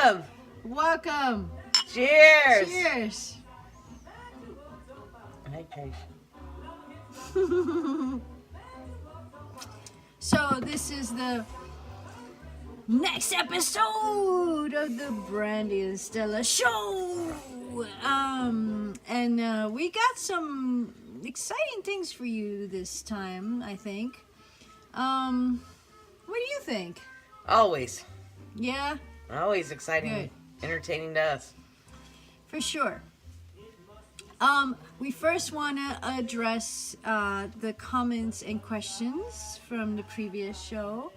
Welcome. Welcome. Cheers. Cheers. Hi, Trace. So this is the next episode of the Brandy and Stella show. And we got some exciting things for you this time, I think. What do you think? Always. Yeah? Always exciting. Good. Entertaining to us. For sure. We first want to address the comments and questions from the previous show.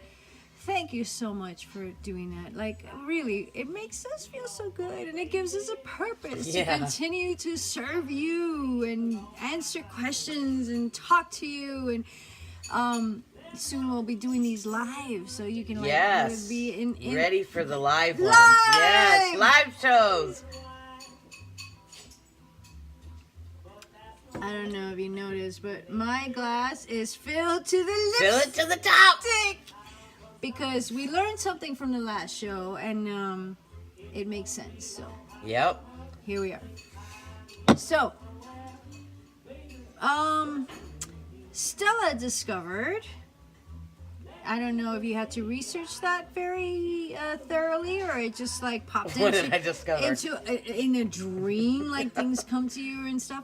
Thank you so much for doing that. Like, really, it makes us feel so good, and it gives us a purpose to continue to serve you and answer questions and talk to you. And soon we'll be doing these live, so you can be in ready for the live ones. Live! Yes, live shows. I don't know if you noticed, but my glass is filled to the lips. Fill it to the top. Because we learned something from the last show, and it makes sense. So Yep. here we are. So, Stella discovered. I don't know if you had to research that very thoroughly, or it just like popped What did I discover? in a dream, like things come to you and stuff.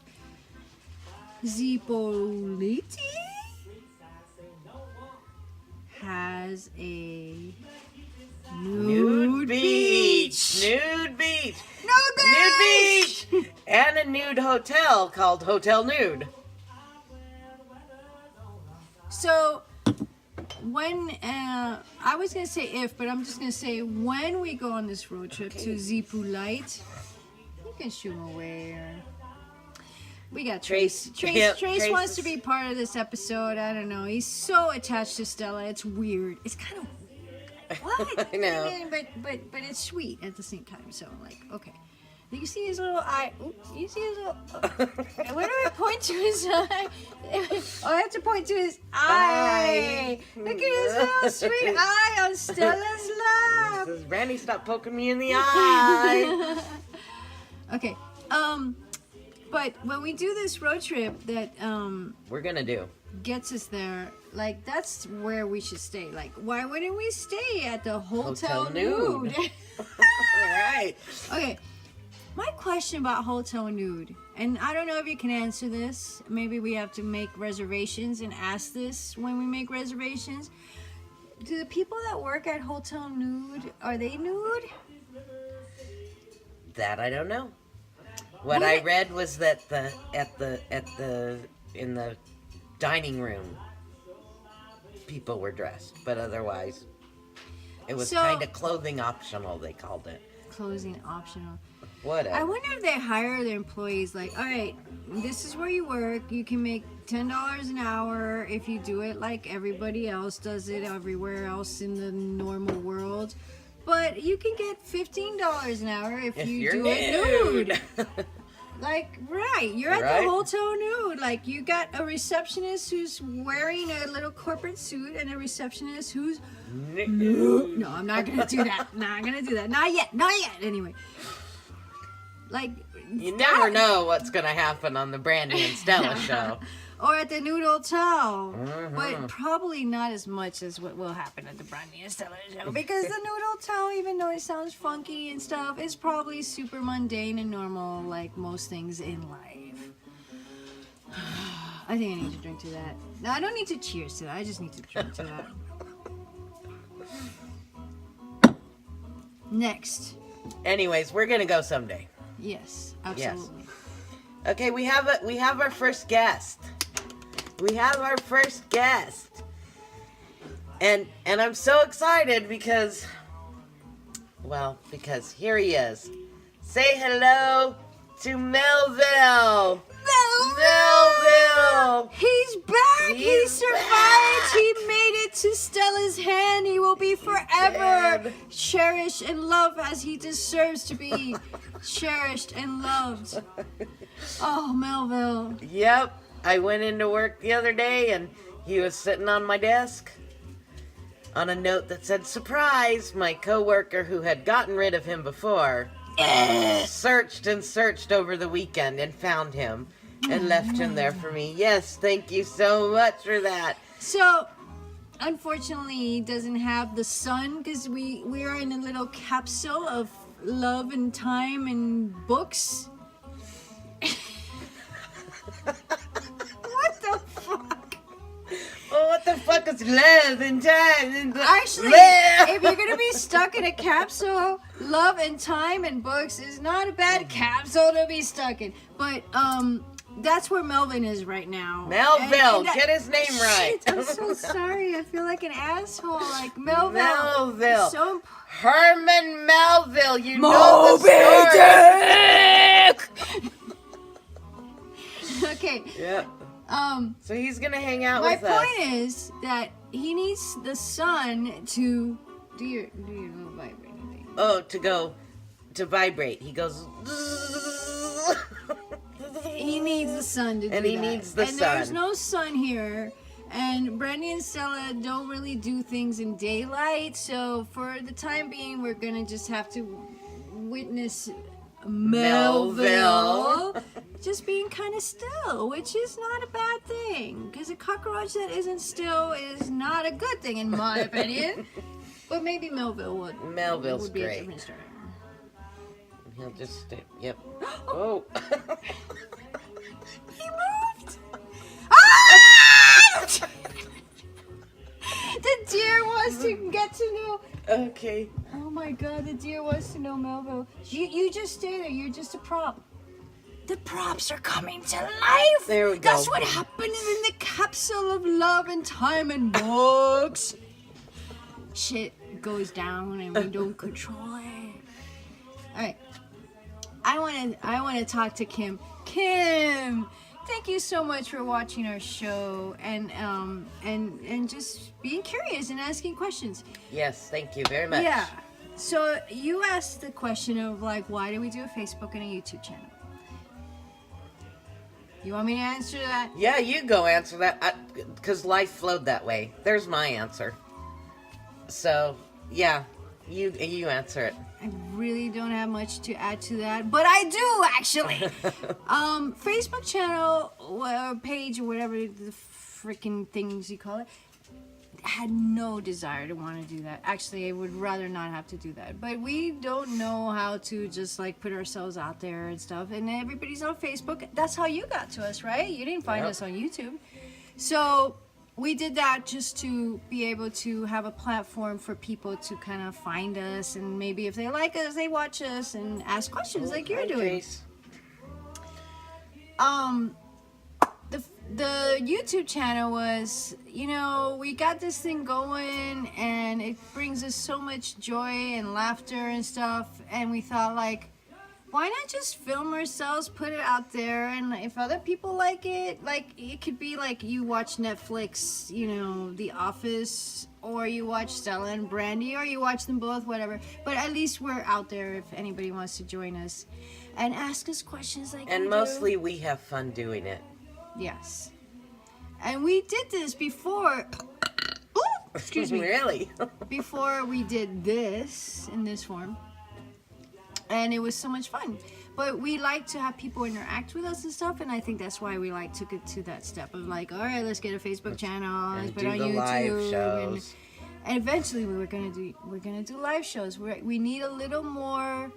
Zipoliti has a nude beach. Nude beach. Nude beach. Nude beach. And a nude hotel called Hotel Nude. So, when, I was going to say if, but I'm just going to say when we go on this road trip to Zipolite, you can shoo him away. Or we got Trace. Trace wants to be part of this episode. I don't know. He's so attached to Stella. It's weird. It's kind of weird. What? I know. But it's sweet at the same time. So, like, okay. You see his little eye. Oops, you see his little. Where do I point to his eye? Oh, I have to point to his eye. Look at his little sweet eye on Stella's lap. Says, Brandy, stop poking me in the eye. Okay. But when we do this road trip that We're gonna do. gets us there, like that's where we should stay. Like, why wouldn't we stay at the Hotel Nude? All right. Okay. My question about Hotel Nude, and I don't know if you can answer this. Maybe we have to make reservations and ask this when we make reservations. Do the people that work at Hotel Nude, are they nude? That I don't know. What I read was that in the dining room, people were dressed, but otherwise, it was kind of clothing optional. They called it clothing optional. Whatever. I wonder if they hire their employees like, all right, this is where you work. You can make $10 an hour if you do it like everybody else does it everywhere else in the normal world. But you can get $15 an hour if you do it nude. Like, right, you're at the Hotel Nude. Like, you got a receptionist who's wearing a little corporate suit and a receptionist who's nude. No, I'm not going to do that. Not going to do that. Not yet. Not yet. Anyway. Like, you never know what's going to happen on the Brandy and Stella show. Or at the Nude Hotel. But probably not as much as what will happen at the Brandy and Stella show. Because the Nude Hotel, even though it sounds funky and stuff, is probably super mundane and normal like most things in life. I think I need to drink to that. No, I don't need to cheers to that. I just need to drink to that. Next. Anyways, we're going to go someday. Yes, absolutely. Yes. Okay, we have our first guest. We have our first guest. And I'm so excited because here he is. Say hello to Melville. Melville! He's back! He survived! He made it to Stella's hand! He will be forever cherished and loved as he deserves to be cherished and loved. Oh, Melville. Yep. I went into work the other day and he was sitting on my desk. on a note that said, "Surprise!" My coworker who had gotten rid of him before searched and searched over the weekend and found him and left him there for me. Yes, thank you so much for that. So, unfortunately, he doesn't have the sun because we are in a little capsule of love and time and books. What the fuck? Oh, what the fuck is love and time? Actually, if you're gonna be stuck in a capsule, love and time and books is not a bad capsule to be stuck in. But that's where Melvin is right now. Melville, get his name right. Shit, I'm so sorry. I feel like an asshole. Like Melville. Melville. So Herman Melville. You know the story. okay. Yeah. So he's gonna hang out my with us. My point is that he needs the sun to do your little vibrating thing. Oh, to vibrate. He goes. He needs the sun to do that. And he needs the sun. And there's no sun here. And Brandy and Stella don't really do things in daylight. So for the time being, we're gonna just have to witness Melville just being kind of still, which is not a bad thing. Because a cockroach that isn't still is not a good thing, in my opinion. But maybe Melville would. Melville's would be great. A different story. He'll just stay. Yep. Oh. He moved. Ah! The deer wants to get to know. Okay. Oh my god, the deer wants to know Melville. You just stay there. You're just a prop. The props are coming to life. There we go. That's what happens in the capsule of love and time and books. Shit goes down and we don't control it. All right. I want to talk to Kim. Kim, thank you so much for watching our show and just being curious and asking questions. Yes, thank you very much. Yeah. So you asked the question of like, why do we do a Facebook and a YouTube channel? You want me to answer that? Yeah, you go answer that because life flowed that way. There's my answer. So yeah, you answer it. I really don't have much to add to that, but I do actually. Facebook channel or page or whatever the freaking things you call it, had no desire to want to do that. Actually, I would rather not have to do that. But we don't know how to just like put ourselves out there and stuff. And everybody's on Facebook. That's how you got to us, right? You didn't find us on YouTube. So we did that just to be able to have a platform for people to kind of find us, and maybe if they like us, they watch us and ask questions like you're doing. The YouTube channel was, we got this thing going and it brings us so much joy and laughter and stuff, and we thought like, why not just film ourselves, put it out there, and if other people like it could be like you watch Netflix, The Office, or you watch Stella and Brandy, or you watch them both, whatever. But at least we're out there if anybody wants to join us and ask us questions like And mostly we have fun doing it. Yes. And we did this before. Ooh, excuse me. Really? Before we did this in this form. And it was so much fun. But we like to have people interact with us and stuff, and I think that's why we took it to that step of like, all right, let's get a Facebook channel, let's put it on YouTube, live shows. And eventually we're gonna do live shows. We need a little more.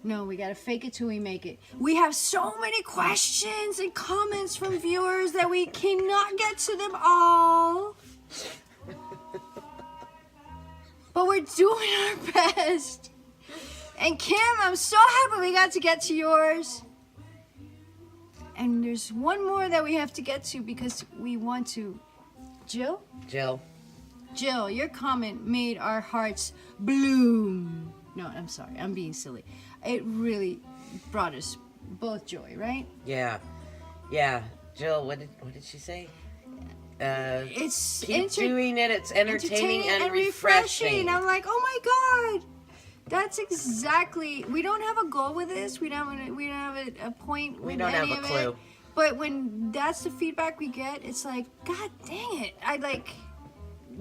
No, we gotta fake it till we make it. We have so many questions and comments from viewers that we cannot get to them all. But we're doing our best. And Kim, I'm so happy we got to get to yours. And there's one more that we have to get to because we want to. Jill, your comment made our hearts bloom. No, I'm sorry. I'm being silly. It really brought us both joy, right? Yeah. Jill, what did she say? It's keep doing it. It's entertaining and refreshing. I'm like, oh my God. That's exactly. We don't have a goal with this. We don't have a point. We don't have a clue. But when that's the feedback we get, it's like, God dang it!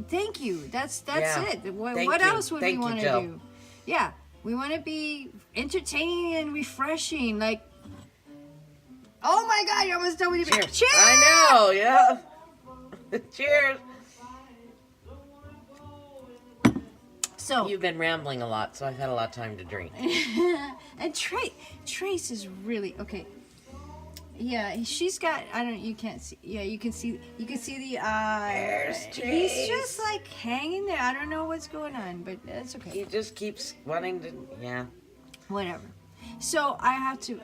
Thank you. That's Yeah. it. What Thank you. else would Thank we you, want to Jill. do? Yeah, we want to be entertaining and refreshing. Like, oh my God, you're almost done with your Cheers. Cheers! I know, yeah. Cheers. So, You've been rambling a lot, so I've had a lot of time to drink. and Trace is really okay. Yeah, she's got. I don't. You can't see. Yeah, you can see. You can see the There's He's Trace. just like hanging there. I don't know what's going on, but that's okay. He just keeps wanting to, yeah. Whatever. So I have to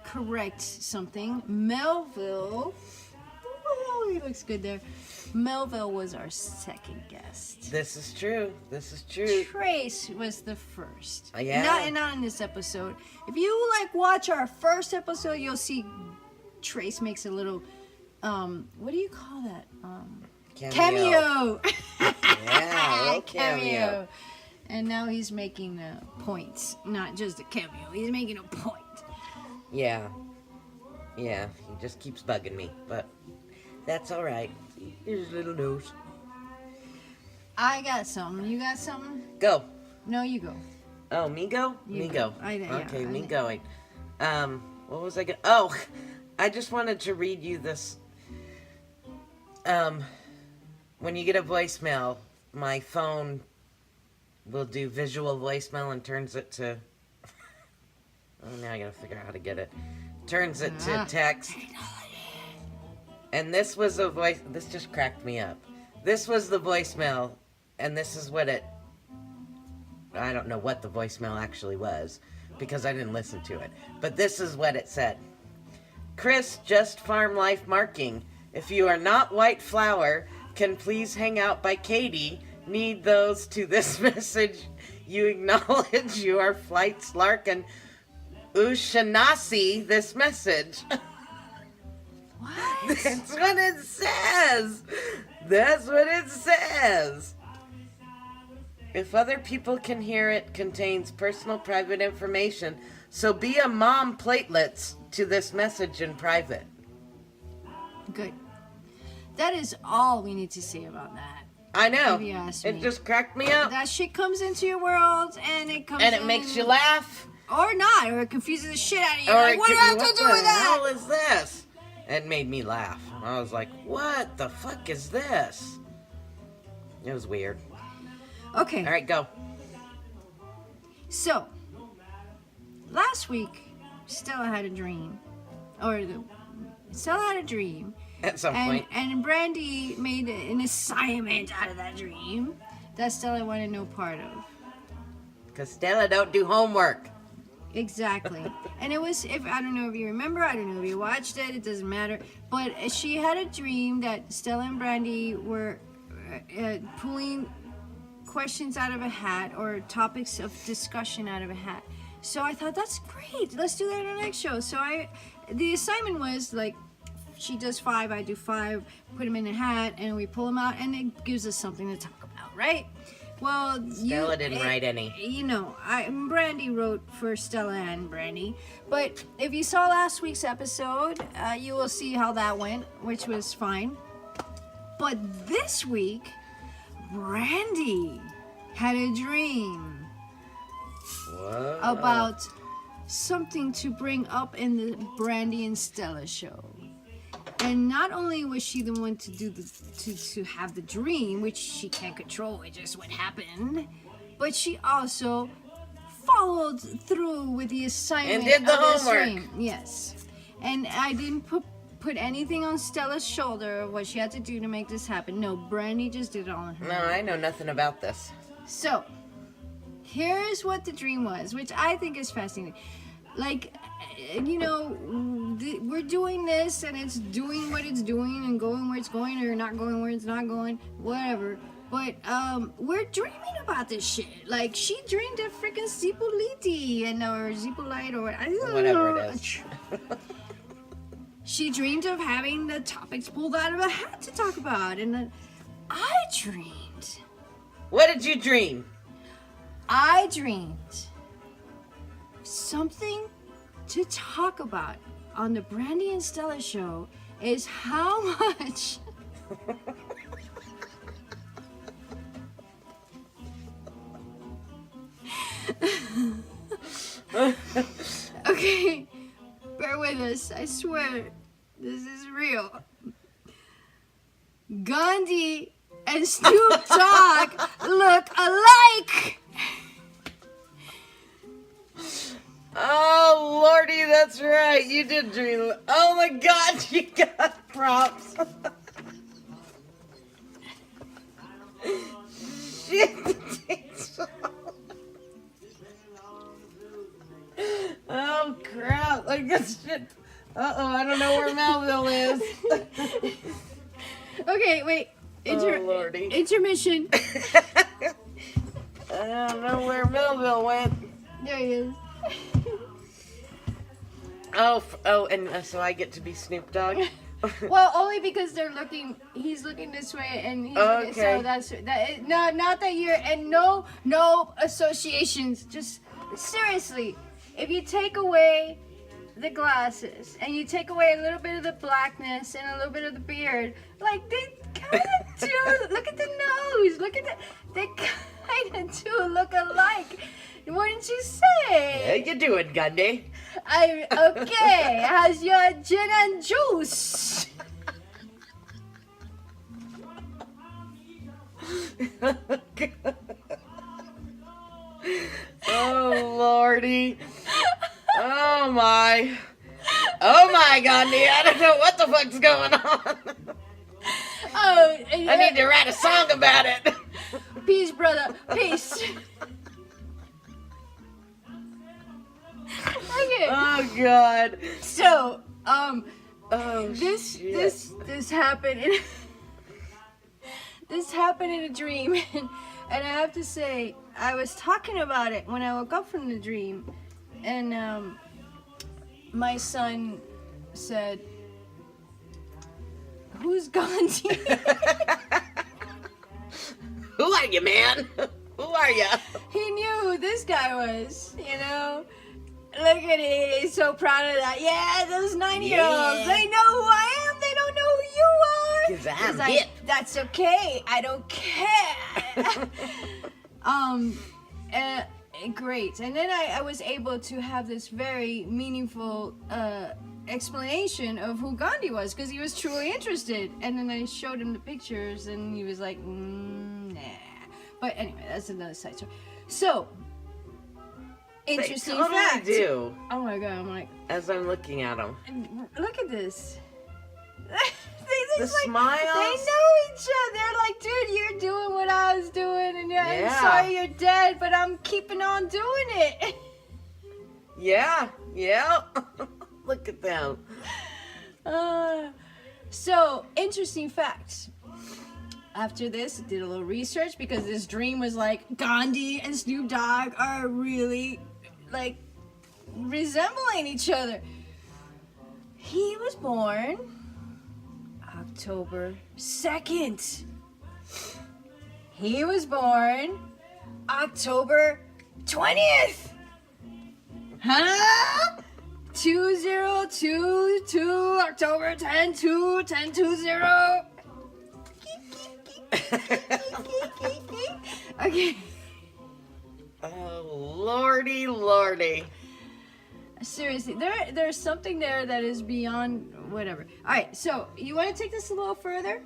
correct something. Melville. Oh, he looks good there. Melville was our second guest. This is true. This is true. Trace was the first. Yeah. Not in this episode. If you like watch our first episode, you'll see Trace makes a little what do you call that? Cameo. Yeah, a little cameo. And now he's making points, not just a cameo. He's making a point. Yeah. Yeah, he just keeps bugging me, but that's all right. Here's his little nose. I got something. You got something? Go. No, you go. Oh, me go? You Me go. go. Yeah, Okay, I me know. going. What was I going to... Oh, I just wanted to read you this. When you get a voicemail, my phone will do visual voicemail and turns it to... Oh, now I gotta figure out how to get it. Turns it to text. And this was a voice... This just cracked me up. This was the voicemail, and this is what it... I don't know what the voicemail actually was, because I didn't listen to it. But this is what it said. Chris, just farm life marking. If you are not white flour, can please hang out by Katie. Need those to this message. You acknowledge your flight's Larkin Ushanasi this message. What? That's what it says. That's what it says. If other people can hear it, contains personal private information. So be a mom platelets to this message in private. Good. That is all we need to say about that. I know. If you ask It me. just cracked me up. That shit comes into your world, and it comes And it in, makes you laugh. or not, or it confuses the shit out of you. Or Like, what do I have to do with the that? hell is this? It made me laugh. I was like, what the fuck is this? It was weird. Okay. All right, go. So, last week, Stella had a dream, Stella had a dream, At some and point. and Brandy made an assignment out of that dream that Stella wanted no part of. Because Stella don't do homework. Exactly. And it was, if I don't know if you remember, I don't know if you watched it, it doesn't matter. But she had a dream that Stella and Brandy were pulling questions out of a hat or topics of discussion out of a hat. So I thought, that's great. Let's do that on the next show. So the assignment was like, she does 5, I do 5, put them in a hat, and we pull them out, and it gives us something to talk about, right? Well, Stella didn't write any. You know, Brandy wrote for Stella and Brandy. But if you saw last week's episode, you will see how that went, which was fine. But this week, Brandy had a dream What? about something to bring up in the Brandy and Stella show. And not only was she the one to do to have the dream, which she can't control, it just what happened, but she also followed through with the assignment And did the of this homework. dream. Yes. And I didn't put anything on Stella's shoulder of what she had to do to make this happen. No, Brandy just did it all on her No, own. I know nothing about this. So, here's what the dream was, which I think is fascinating. Like, you know, we're doing this and it's doing what it's doing and going where it's going or not going where it's not going, whatever. But we're dreaming about this shit. Like, she dreamed of freaking Zipoliti or Zipolite or Whatever it is. She dreamed of having the topics pulled out of a hat to talk about. And then I dreamed. What did you dream? I dreamed something to talk about on the Brandy and Stella show is how much Okay, bear with us. I swear, this is real. Gandhi and Snoop Dogg look alike. Oh, Lordy, that's right. You did dream. Oh my God, you got props. Shit. Oh crap! Like this shit. I don't know where Melville is. Okay, wait. Lordy. Intermission. I don't know where Melville went. There he is. And so I get to be Snoop Dogg. Well, only because he's looking this way, and he's looking, so not that you're, and no associations. Just seriously, if you take away the glasses and you take away a little bit of the blackness and a little bit of the beard, like they kind of do. Look at the nose. They kind of do look alike. Wouldn't you say? How you doing, Gandhi? I'm okay. How's your gin and juice? Oh, Lordy. Oh, my. Gandhi. I don't know what the fuck's going on. Oh, I need to write a song about it. Peace, brother. Peace. Okay. Oh, God. So, shit. this happened in this happened in a dream, and I have to say, I was talking about it when I woke up from the dream, and my son said, "Who's Gandhi?" Who are you, man? Who are you? He knew who this guy was, you know. Look at it, he's so proud of that. Yeah, those 9-year-olds, they know who I am, they don't know who you are. Because I'm like, hip. That's okay, I don't care. Great. And then I was able to have this very meaningful explanation of who Gandhi was, because he was truly interested. And then I showed him the pictures, and he was like, nah. But anyway, that's another side story. So, interesting fact. Do. Oh my God, I'm like, as I'm looking at them. look at this. The smiles. They know each other. They're like, dude, you're doing what I was doing, and I'm sorry you're dead, but I'm keeping on doing it. Yeah. Look at them. So, interesting facts. After this, I did a little research, because this dream was like, Gandhi and Snoop Dogg are really, like, resembling each other. He was born October 2nd. He was born October 20th. Huh? 2022, October 10/2, 10/20. Okay. Oh, lordy. Seriously, there's something there that is beyond whatever. All right, so you want to take this a little further?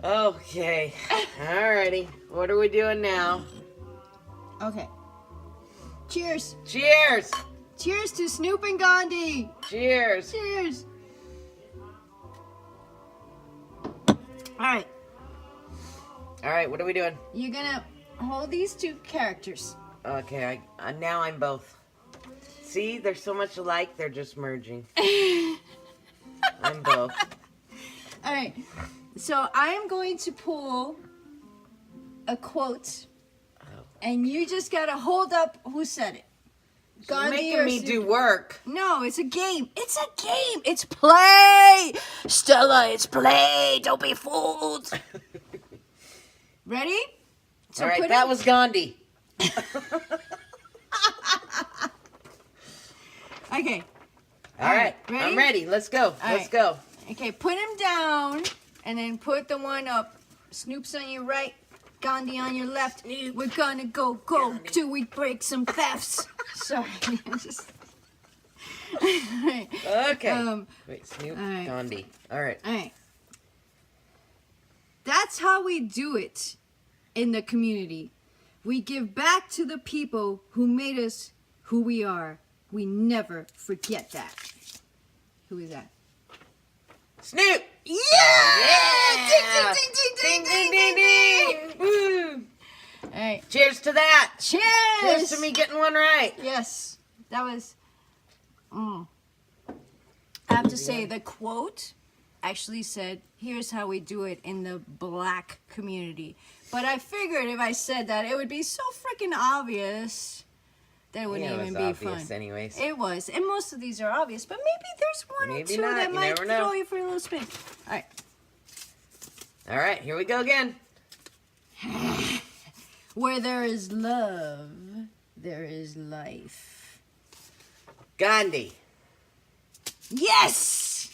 Okay. Alrighty. What are we doing now? Okay. Cheers. Cheers. Cheers to Snoop and Gandhi. Cheers. Cheers. All right, what are we doing? you're gonna hold these two characters. Okay, now I'm both. See, they're so much alike, they're just merging. I'm both. All right, so I'm going to pull a quote, and you just gotta hold up who said it. You're making me do work. No, it's a game. It's a game. It's play. Stella, it's play. Don't be fooled. Ready? So all right, that was Gandhi. Okay. All right. Ready? I'm ready. Let's go. Let's go. Okay, put him down, and then put the one up. Snoop's on your right. Gandhi on your left. Snoop. We're gonna go Gandhi. till we break some thefts. Sorry, just. Alright. Okay. Wait, Snoop, all right. Gandhi. All right. Alright. That's how we do it in the community. We give back to the people who made us who we are. We never forget that. Who is that? Snoop. Yeah! Yeah! Ding, ding, ding, ding, ding, ding, ding. Woo! Alright. Cheers to that. Cheers! Cheers to me getting one right. Yes. That was... I have to say, the quote actually said, here's how we do it in the black community. But I figured if I said that, it would be so freaking obvious that it wouldn't Yeah, it even was be obvious fun. anyways. It was. And most of these are obvious. But maybe there's one Maybe or two not, that you might never know. throw you for a little spin. All right. All right, here we go again. Where there is love, there is life. Gandhi. Yes!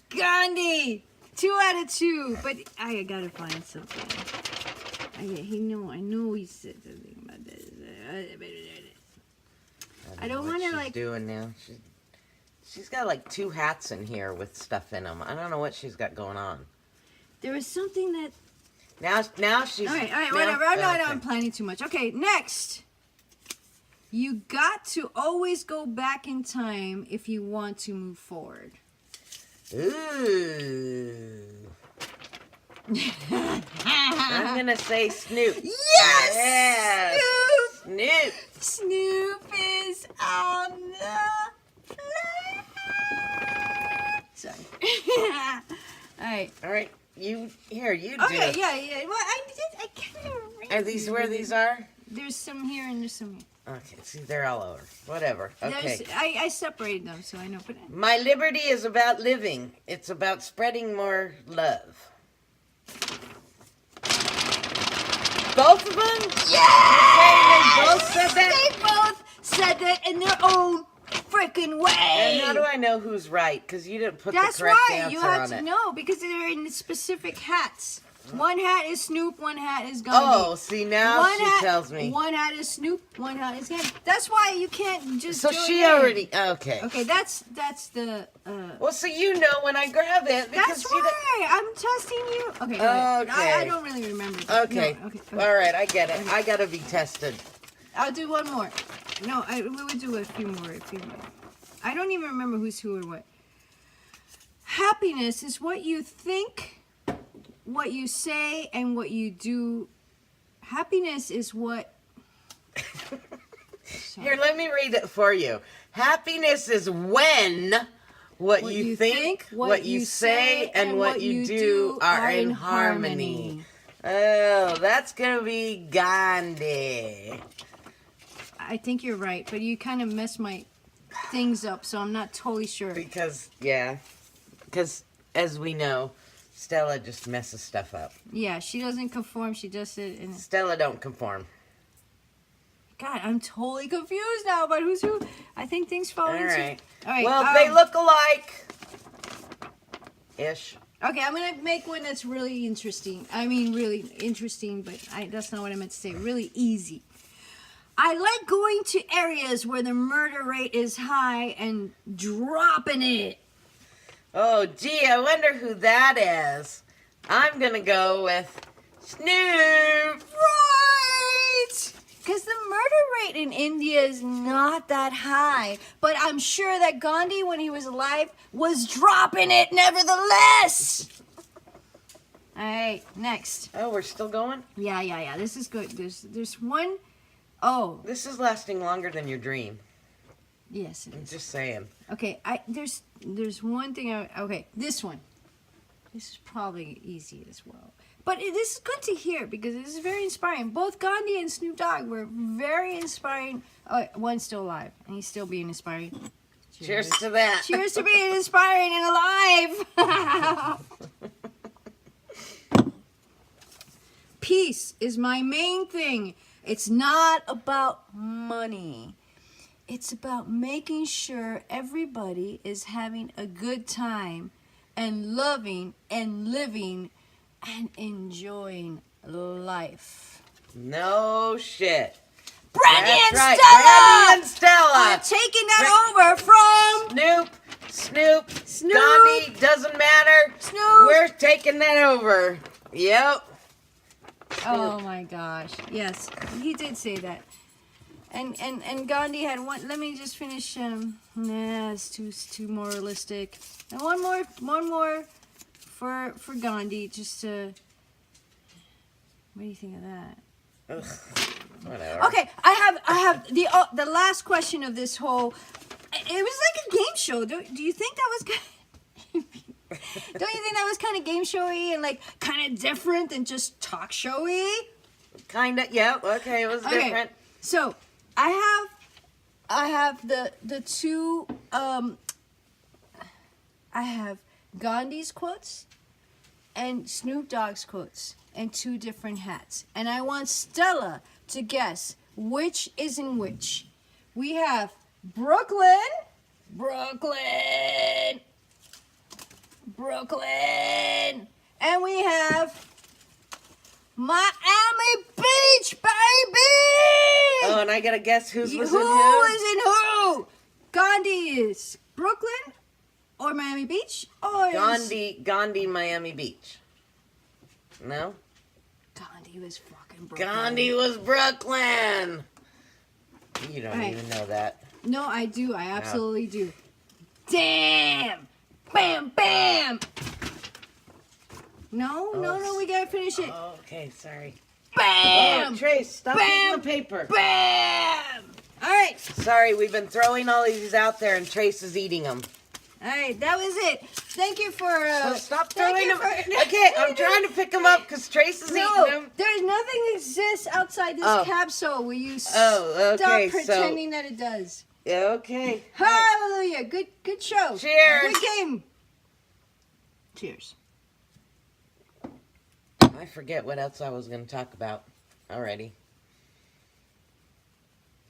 Gandhi! 2 out of 2. But I gotta find something. I know he said something about this. I don't know what want to she's like. doing now. She's got like 2 hats in here with stuff in them. I don't know what she's got going on. There was something that. Now she's. All right, now- whatever. I'm okay. planning too much. Okay, next. You got to always go back in time if you want to move forward. Ooh. I'm gonna say Snoop. Yes! Yes! Snoop! Snoop. Snoop is on the floor. Sorry. All right. All right, you do Okay, it. yeah. Well, I can't remember. Are these where these are? There's some here and there's some here. Okay, see, they're all over. Whatever. Okay. I separated them, so I know. But My liberty is about living. It's about spreading more love. Both of them? yeah! They both said that? They both said that in their own freaking way. And how do I know who's right? Because you didn't put That's the correct right. answer You have on to it. know because they're in specific hats. One hat is Snoop, one hat is Gandhi. Oh, see, now One she hat, tells me. One hat is Snoop, one hat is Gandhi. That's why you can't just. So do she it in. already. Okay. Okay, that's the. Well, so you know when I grab it. Because That's you right. I'm testing you. Okay. Go ahead. Okay. I don't really remember. Okay. No, okay. All right, I get it. I gotta be tested. I'll do one more. No, we would do a few more. I don't even remember who's who or what. Happiness is what you think, what you say, and what you do. Happiness is what. Here, let me read it for you. Happiness is when what you think, what you say, and what you do are in harmony. Oh, that's gonna be Gandhi. I think you're right, but you kind of messed my things up, so I'm not totally sure. Because as we know, Stella just messes stuff up. Yeah, she doesn't conform. She just and Stella don't conform. God, I'm totally confused now about who's who. I think things fall All into. right. All right. Well, they look alike. Ish. Okay, I'm gonna make one that's really interesting. I mean, really interesting, but that's not what I meant to say. Really easy. I like going to areas where the murder rate is high and dropping it. Oh, gee, I wonder who that is. I'm gonna go with Snoop. Right! Because the murder rate in India is not that high. But I'm sure that Gandhi, when he was alive, was dropping it nevertheless. All right, next. Oh, we're still going? Yeah. This is good. There's one. Oh, This is lasting longer than your dream. yes, it I'm is. just saying. Okay, there's one thing. Okay, this one. This is probably easy as well. But this is good to hear because this is very inspiring. Both Gandhi and Snoop Dogg were very inspiring. Oh, one's still alive, and he's still being inspiring. Cheers to that. Cheers to being inspiring and alive. Peace is my main thing. It's not about money. It's about making sure everybody is having a good time and loving and living and enjoying life. No shit. Brandy That's and right. Stella! Brandy and Stella! We're taking that over from Snoop, Gandhi, doesn't matter. Snoop. We're taking that over. Yep. Oh my gosh. Yes, he did say that. And Gandhi had one. Let me just finish. Nah, it's too moralistic. And one more for Gandhi. Just to. What do you think of that? Ugh, whatever. Okay, I have the last question of this whole. It was like a game show. Do you think that was kind? Don't you think that was kind of game showy and like kind of different than just talk showy? Kind of. Yeah. Okay. It was different. So I have the two. I have Gandhi's quotes and Snoop Dogg's quotes and two different hats, and I want Stella to guess which is in which. We have Brooklyn, and we have Miami Beach, baby. Oh, and I gotta guess who's was Who in who? is in who? Gandhi is Brooklyn or Miami Beach or Gandhi, Miami Beach. No? Gandhi was fucking Brooklyn. Gandhi was Brooklyn. You don't Right. even know that. No, I do. I absolutely do. Damn! Bam, bam! No, we gotta finish it. Oh, okay, sorry. Bam! Oh, Trace, stop Bam! eating the paper. Bam! All right. Sorry, we've been throwing all these out there and Trace is eating them. All right, that was it. Thank you for. So stop thank throwing you them. for- Okay, I'm trying to pick them up because Trace is eating them. there's nothing exists outside this Oh. capsule. Will you Oh, okay, stop pretending that it does? Okay. Hallelujah! Good show. Cheers. Good game. Cheers. I forget what else I was going to talk about already.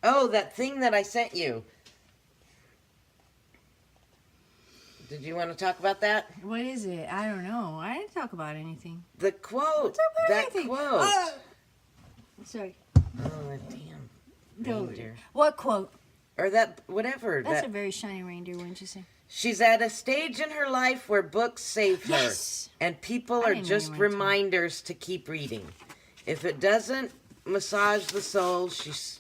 Oh, that thing that I sent you. Did you want to talk about that? What is it? I don't know. I didn't talk about anything. The quote. Talk about That anything. quote. Sorry. Oh, damn. Don't. Reindeer. What quote? Or that, whatever. That's that a very shiny reindeer, wouldn't you say? She's at a stage in her life where books save her. Yes. And people I are didn't just really mind reminders to keep reading. If it doesn't massage the soul,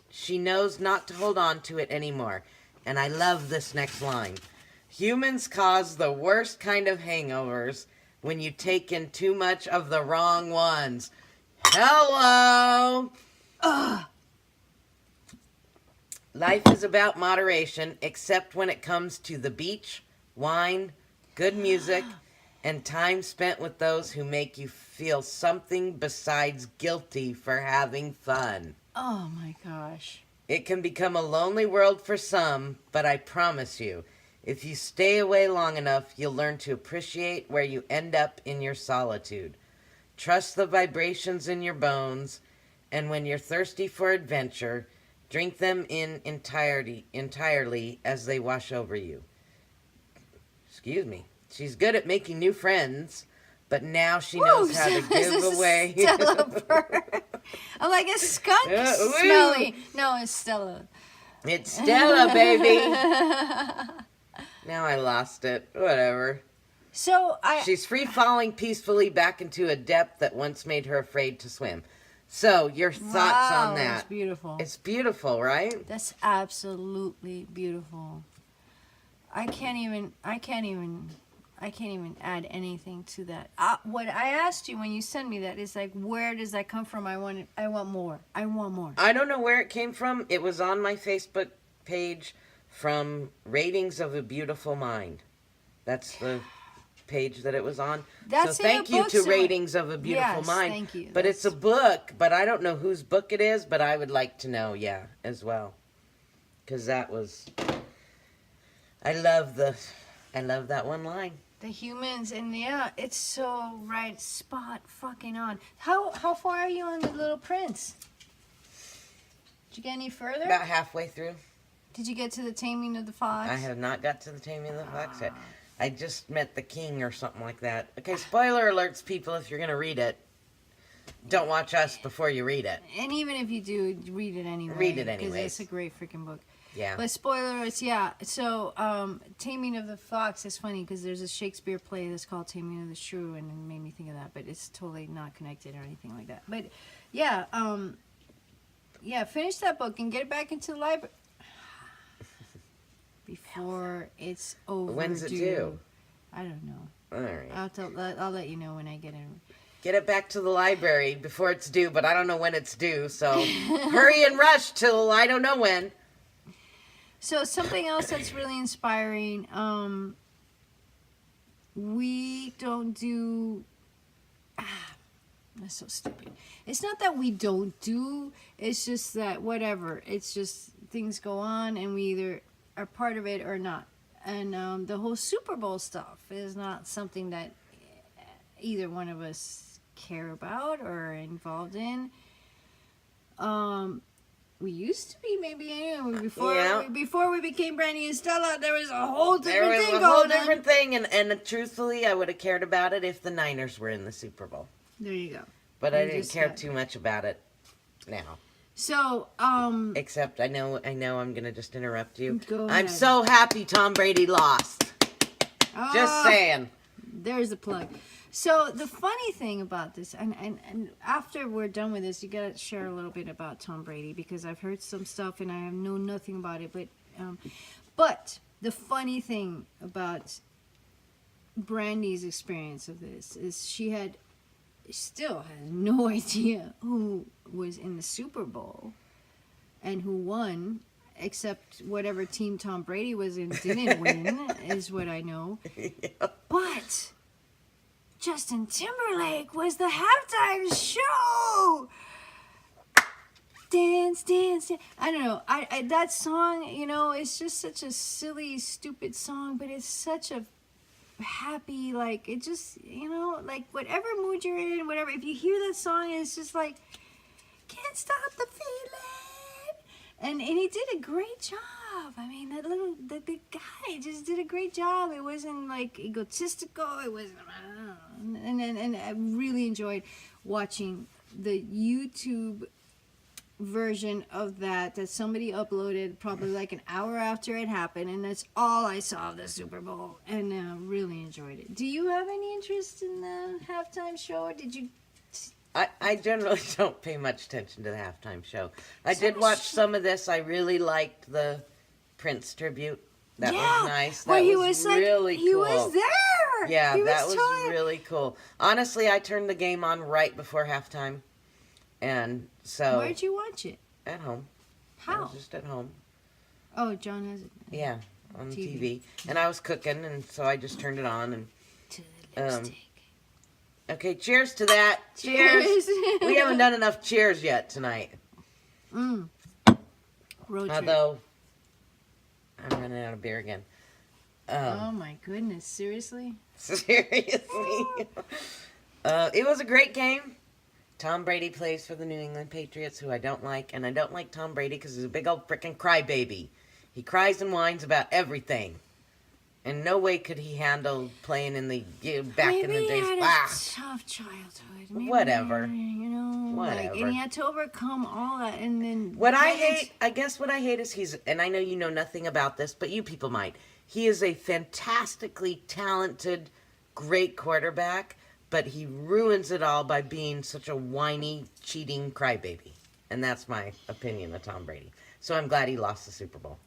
she knows not to hold on to it anymore. And I love this next line. Humans cause the worst kind of hangovers when you take in too much of the wrong ones. Hello! Ugh. Life is about moderation, except when it comes to the beach, wine, good music, and time spent with those who make you feel something besides guilty for having fun. Oh my gosh. It can become a lonely world for some, but I promise you, if you stay away long enough, you'll learn to appreciate where you end up in your solitude. Trust the vibrations in your bones, and when you're thirsty for adventure, drink them in entirely as they wash over you. Excuse me. She's good at making new friends, but now she knows how to give away. Stella bird. I'm like, a skunk Woo. smelly. No, it's Stella. It's Stella, baby. Now I lost it. Whatever. So She's free falling peacefully back into a depth that once made her afraid to swim. So, your thoughts on that? It's beautiful. It's beautiful, right? That's absolutely beautiful. I can't even add anything to that. What I asked you when you sent me that is like, where does that come from? I want more. I want more. I don't know where it came from. It was on my Facebook page from Ratings of a Beautiful Mind. That's the page that it was on. That's so thank you to Ratings of a Beautiful Yes, Mind. thank you. But it's a book, but I don't know whose book it is, but I would like to know, as well. Because that was... I love that one line. The humans, and yeah, it's so right, spot fucking on. How far are you on the Little Prince? Did you get any further? About halfway through. Did you get to the Taming of the Fox? I have not got to the Taming of the Fox yet. I just met the king or something like that. Okay, spoiler alerts, people, if you're going to read it. don't watch us before you read it. And even if you do, read it anyway. Read it anyways. Because it's a great freaking book. Yeah. But spoilers, yeah. So, Taming of the Fox is funny because there's a Shakespeare play that's called Taming of the Shrew, and it made me think of that. But it's totally not connected or anything like that. But yeah, finish that book and get it back into the library before it's overdue. When's it due? I don't know. All right. I'll let you know when I get it. Get it back to the library before it's due, but I don't know when it's due, so hurry and rush till I don't know when. So something else that's really inspiring, we don't do, that's so stupid. It's not that we don't do, it's just that whatever, it's just things go on and we either are part of it or not. And the whole Super Bowl stuff is not something that either one of us care about or are involved in. We used to be maybe anyway, before we became Brandy and Stella. There was a whole different thing going on. There was a whole different thing, and truthfully, I would have cared about it if the Niners were in the Super Bowl. There you go. But I didn't care too much about it now. So, except I know I'm gonna just interrupt you. Go ahead. I'm so happy Tom Brady lost. Just saying. There's the plug. So the funny thing about this, and after we're done with this, you gotta share a little bit about Tom Brady because I've heard some stuff and I know nothing about it. But the funny thing about Brandy's experience of this is she still has no idea who was in the Super Bowl and who won, except whatever team Tom Brady was in didn't win, is what I know. Yeah. But Justin Timberlake was the halftime show. Dance, dance, dance. I don't know. I that song, it's just such a silly, stupid song, but it's such a happy, like, it just, like whatever mood you're in, whatever, if you hear that song, it's just like, can't stop the feeling. And he did a great job. I mean, the guy just did a great job. It wasn't like egotistical. It wasn't, and I really enjoyed watching the YouTube version of that somebody uploaded probably like an hour after it happened, and that's all I saw of the Super Bowl, and really enjoyed it. Do you have any interest in the halftime show, or did you? I generally don't pay much attention to the halftime show. I did watch some of this. I really liked the Prince tribute. That was nice. That was really cool. He was there. Yeah, that was really cool. Honestly, I turned the game on right before halftime. And so... Where'd you watch it? At home. How? I was just at home. Oh, John has it. Yeah, on TV. And I was cooking, and so I just turned it on. And to the lipstick. Okay, cheers to that. Cheers. We haven't done enough cheers yet tonight. Road trip. Although, I'm running out of beer again. Oh my goodness, seriously? Seriously. It was a great game. Tom Brady plays for the New England Patriots, who I don't like. And I don't like Tom Brady because he's a big old frickin' crybaby. He cries and whines about everything. In no way could he handle playing in the back in the days. Maybe he had a tough childhood. Maybe, whatever. Whatever. And he had to overcome all that, and then. I guess what I hate is and I know you know nothing about this, but you people might. He is a fantastically talented, great quarterback, but he ruins it all by being such a whiny, cheating crybaby. And that's my opinion of Tom Brady. So I'm glad he lost the Super Bowl.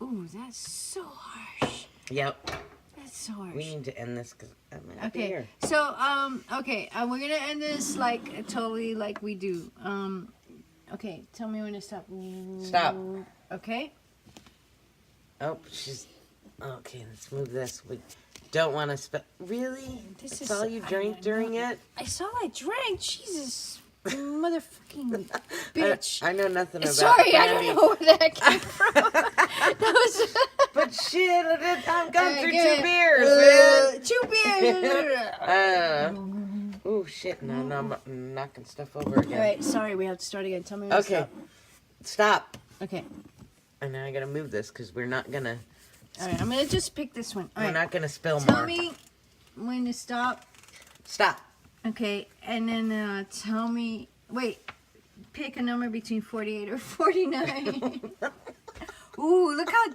Ooh, that's so harsh. Yep. That's so harsh. We need to end this because I'm not here. So, we're gonna end this like totally like we do. Okay, tell me when to stop. Stop. Okay. Oh, okay. Let's move this. We don't want to Really? That's all you drank during it? That's all I drank. Jesus. Motherfucking bitch. I know nothing about Sorry, Brandy. I don't know where that came from. That was. But shit, I've gone through 2 beers, man. 2 beers. Oh shit! No, I'm knocking stuff over again. All right, sorry, we have to start again. Tell me when to stop. Stop. Okay. And now I gotta move this because we're not gonna. All right, I'm gonna just pick this one. We're not gonna spill more. Tell me when to stop. Stop. Okay, and then tell me. Wait, pick a number between 48 or 49. Ooh, look how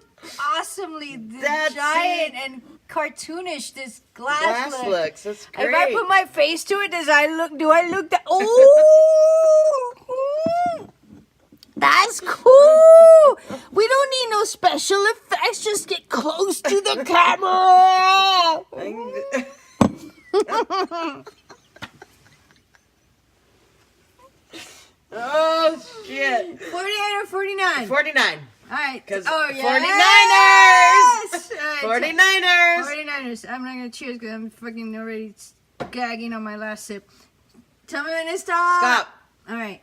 awesomely giant and cartoonish this glass looks. That's great. If I put my face to it, do I look that? Ooh! That's cool! We don't need no special effects. Just get close to the camera! Oh, shit. 48 or 49? 49. All right. Because yes! 49ers! 49ers! 49ers. I'm not going to cheers because I'm fucking already gagging on my last sip. Tell me when to stop. Stop. All right.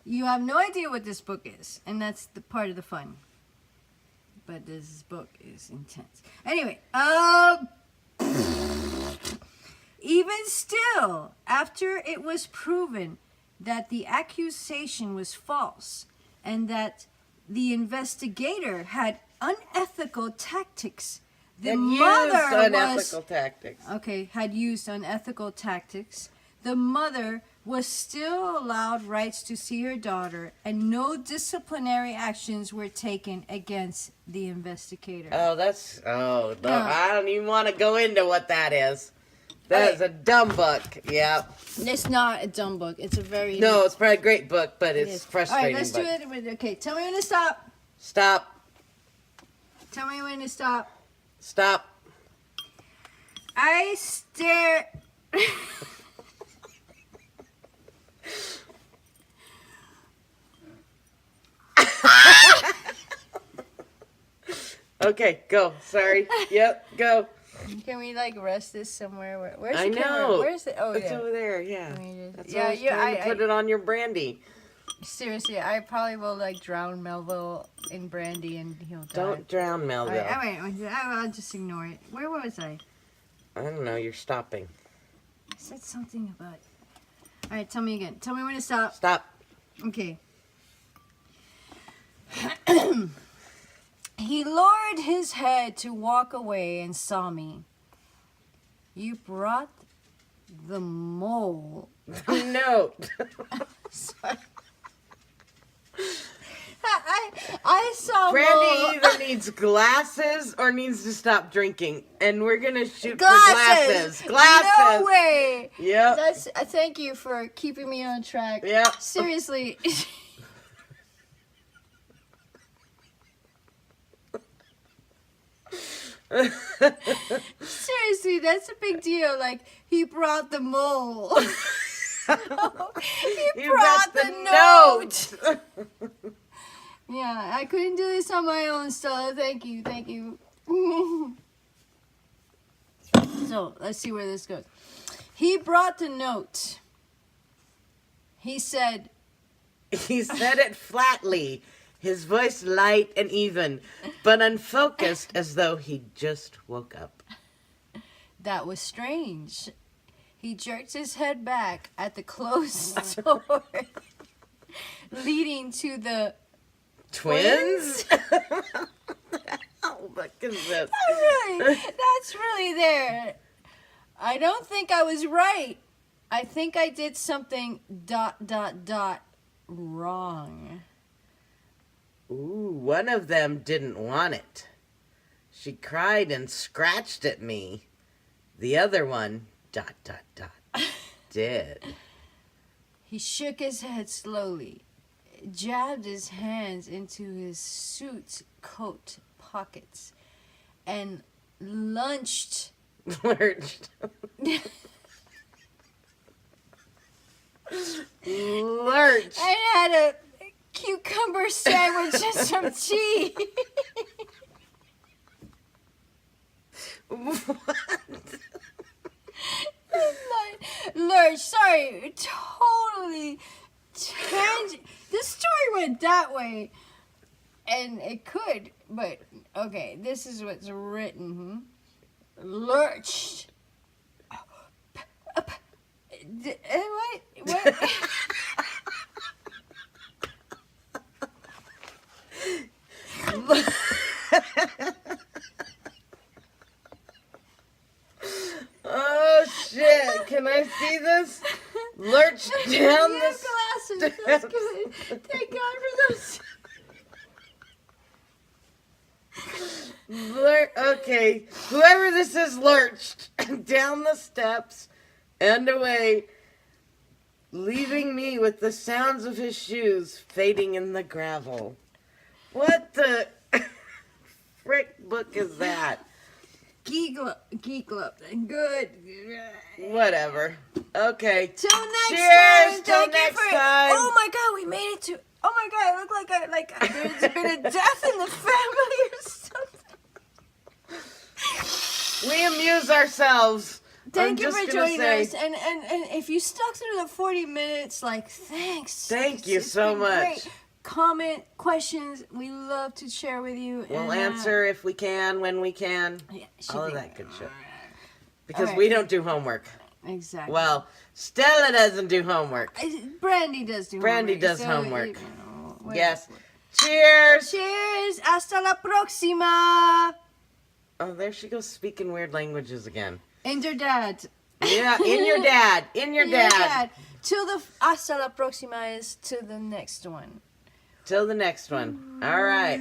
You have no idea what this book is, and that's the part of the fun. But this book is intense. Anyway, even still, after it was proven that the accusation was false and that the investigator had unethical tactics, had used unethical tactics, the mother was still allowed rights to see her daughter, and no disciplinary actions were taken against the investigator. I don't even want to go into what that is. That is a dumb book. Yeah. It's not a dumb book. It's a very... No, it's probably a great book, but it's frustrating. All right, let's do it. Okay, tell me when to stop. Stop. Tell me when to stop. Stop. I stare... Okay, go. Sorry. Yep, go. Can we rest this somewhere? Where's the I camera? know. Where's it? Oh, it's yeah. over there. Yeah. That's why I was I trying to put it on your brandy. Seriously, I probably will drown Melville in brandy and he'll die. Don't drown Melville. I'll just ignore it. Where was I? I don't know. You're stopping. I said something about... All right, tell me again. Tell me when to stop. Stop. Okay. He lowered his head to walk away and saw me. You brought the mole. No. Sorry. I saw Brandy either needs glasses or needs to stop drinking, and we're gonna shoot for glasses. Glasses. No way. Yep. Thank you for keeping me on track. Yep. Seriously. Seriously, that's a big deal. He brought the mole. he brought the note. Yeah, I couldn't do this on my own, Stella. Thank you. So, let's see where this goes. He brought the note. He said it flatly, his voice light and even, but unfocused as though he just woke up. That was strange. He jerked his head back at the closed door leading to the twins? Oh, look at this. That's really there. I don't think I was right. I think I did something ... wrong. Ooh, one of them didn't want it. She cried and scratched at me. The other one ... did. He shook his head slowly, jabbed his hands into his suit coat pockets, and lurched. Lurched. I had a cucumber sandwich and some tea. What? Lurch, sorry, totally tangent. This story went that way, and it could, but okay, this is what's written. Lurched. What? see this? Lurch down You the have glasses. That's steps. good. Thank God for those. Okay, whoever this is lurched down the steps and away, leaving me with the sounds of his shoes fading in the gravel. What the frick book is that? Geek Club. Good. Whatever. Okay. Till next Cheers, time. till Thank you next for. time. Oh my God, we made it to. Oh my God, I look like there's been a death in the family or something. We amuse ourselves. Thank I'm you just for gonna joining say, us, and if you stuck through the 40 minutes, like thanks. Thank you It's so been much. great. Comment, questions, we love to share with you. We'll and, answer if we can, when we can. Yeah, All of should be- that good shit. Because Alright. we don't do homework. Exactly. Well, Stella doesn't do homework. Brandy does do Brandy homework. does so, homework. you know, whatever. Yes. Cheers! Cheers. Hasta la próxima. Oh, there she goes speaking weird languages again. And your dad. Yeah, in your dad. In your dad. Till the hasta la próxima is to the next one. Till the next one. All right.